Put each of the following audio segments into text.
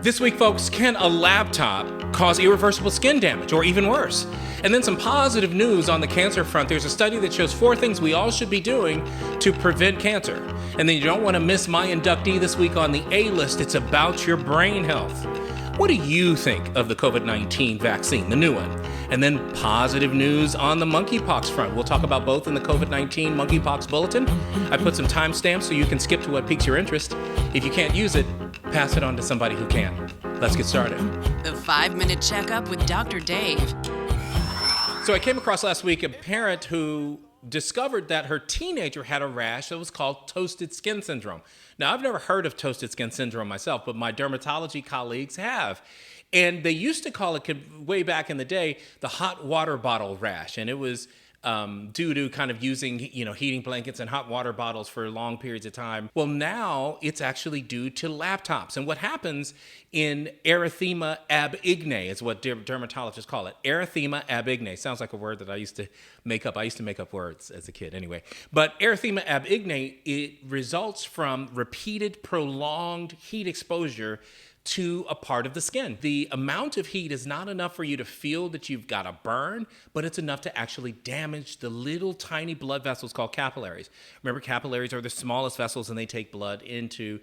This week, folks, can a laptop cause irreversible skin damage or even worse? And then some positive news on the cancer front. There's a study that shows 4 things we all should be doing to prevent cancer. And then you don't want to miss my inductee this week on the A-list. It's about your brain health. What do you think of the COVID-19 vaccine, the new one? And then positive news on the monkeypox front. We'll talk about both in the COVID-19 monkeypox bulletin. I put some timestamps so you can skip to what piques your interest. If you can't use it, pass it on to somebody who can. Let's get started. The 5-Minute Checkup with Dr. Dave. So I came across last week a parent who discovered that her teenager had a rash that was called toasted skin syndrome. Now, I've never heard of toasted skin syndrome myself, but my dermatology colleagues have. And they used to call it, way back in the day, the hot water bottle rash. And it was due to kind of using, heating blankets and hot water bottles for long periods of time. Well, now it's actually due to laptops. And what happens in erythema ab igne is what dermatologists call it. Erythema ab igne. Sounds like a word that I used to make up. I used to make up words as a kid anyway. But erythema ab igne, it results from repeated prolonged heat exposure to a part of the skin. The amount of heat is not enough for you to feel that you've got a burn, but it's enough to actually damage the little tiny blood vessels called capillaries. Remember, capillaries are the smallest vessels and they take blood into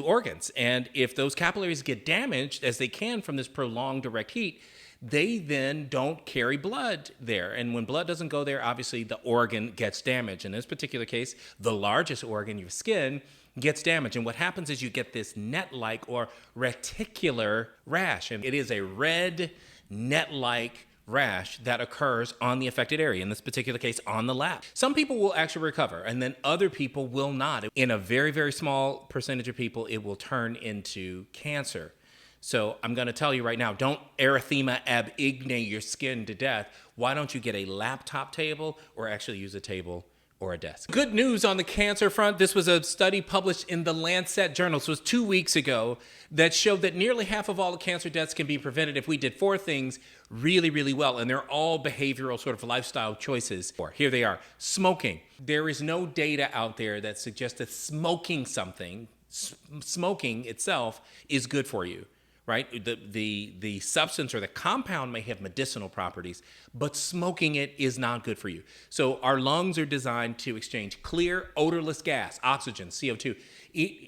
organs. And if those capillaries get damaged, as they can from this prolonged direct heat, they then don't carry blood there. And when blood doesn't go there, obviously the organ gets damaged. In this particular case, the largest organ, your skin, gets damaged. And what happens is you get this net-like or reticular rash. And it is a red net-like rash that occurs on the affected area, in this particular case, on the lap. Some people will actually recover, and then other people will not. In a very, very small percentage of people, it will turn into cancer. So I'm going to tell you right now, don't erythema ab igne your skin to death. Why don't you get a laptop table or actually use a table or a desk? Good news on the cancer front. This was a study published in the Lancet journal. This was 2 weeks ago that showed that nearly half of all the cancer deaths can be prevented if we did 4 things really, really well. And they're all behavioral sort of lifestyle choices. Here they are. Smoking. There is no data out there that suggests that smoking something, smoking itself, is good for you. Right? The substance or the compound may have medicinal properties, but smoking it is not good for you. So our lungs are designed to exchange clear, odorless gas, oxygen, CO2.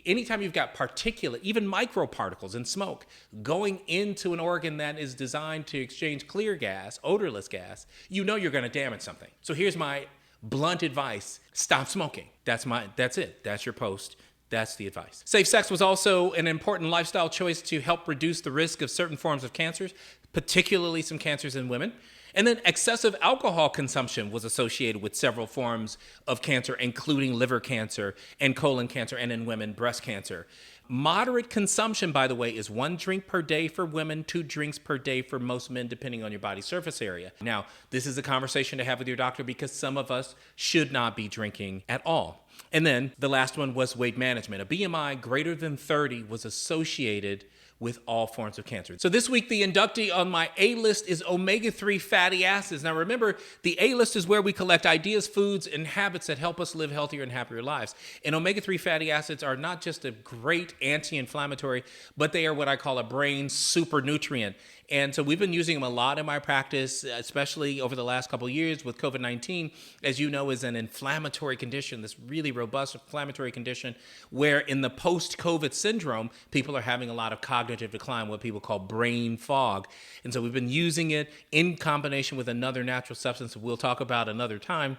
Anytime you've got particulate, even microparticles in smoke, going into an organ that is designed to exchange clear gas, odorless gas, you're going to damage something. So here's my blunt advice. Stop smoking. That's it. That's your post. That's the advice. Safe sex was also an important lifestyle choice to help reduce the risk of certain forms of cancers, particularly some cancers in women. And then excessive alcohol consumption was associated with several forms of cancer, including liver cancer and colon cancer, and in women, breast cancer. Moderate consumption, by the way, is 1 drink per day for women, 2 drinks per day for most men, depending on your body surface area. Now, this is a conversation to have with your doctor because some of us should not be drinking at all. And then the last one was weight management. A BMI greater than 30 was associated with all forms of cancer. So this week, the inductee on my A-list is omega-3 fatty acids. Now remember, the A-list is where we collect ideas, foods, and habits that help us live healthier and happier lives. And omega-3 fatty acids are not just a great anti-inflammatory, but they are what I call a brain super nutrient. And so we've been using them a lot in my practice, especially over the last couple of years with COVID-19, as you know, is an inflammatory condition, this really robust inflammatory condition where in the post-COVID syndrome, people are having a lot of cognitive decline, what people call brain fog. And so we've been using it in combination with another natural substance that we'll talk about another time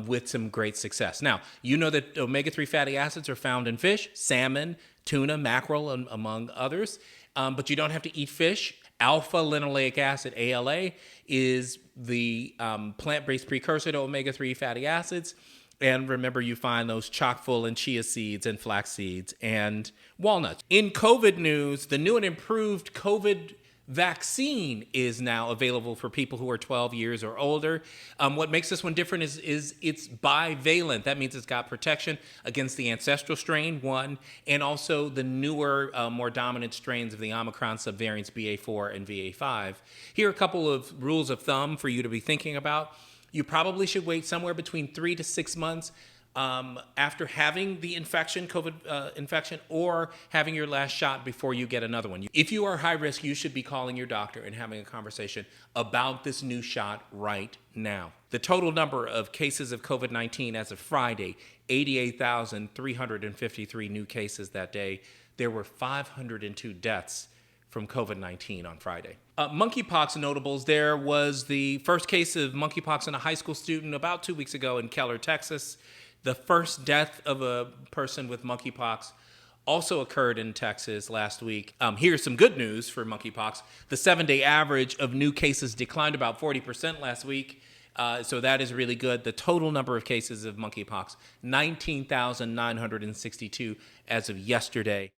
with some great success. Now, you know that omega-3 fatty acids are found in fish, salmon, tuna, mackerel, among others, but you don't have to eat fish. Alpha-linoleic acid, ALA, is the plant-based precursor to omega-3 fatty acids. And remember, you find those chock full in chia seeds and flax seeds and walnuts. In COVID news, the new and improved COVID vaccine is now available for people who are 12 years or older. What makes this one different is it's bivalent. That means it's got protection against the ancestral strain, 1, and also the newer, more dominant strains of the Omicron subvariants BA4 and BA5. Here are a couple of rules of thumb for you to be thinking about. You probably should wait somewhere between 3 to 6 months after having the COVID infection, or having your last shot before you get another one. If you are high risk, you should be calling your doctor and having a conversation about this new shot right now. The total number of cases of COVID-19 as of Friday, 88,353 new cases that day. There were 502 deaths from COVID-19 on Friday. Monkeypox notables, there was the first case of monkeypox in a high school student about 2 weeks ago in Keller, Texas. The first death of a person with monkeypox also occurred in Texas last week. Here's some good news for monkeypox. The 7-day average of new cases declined about 40% last week. So that is really good. The total number of cases of monkeypox, 19,962 as of yesterday.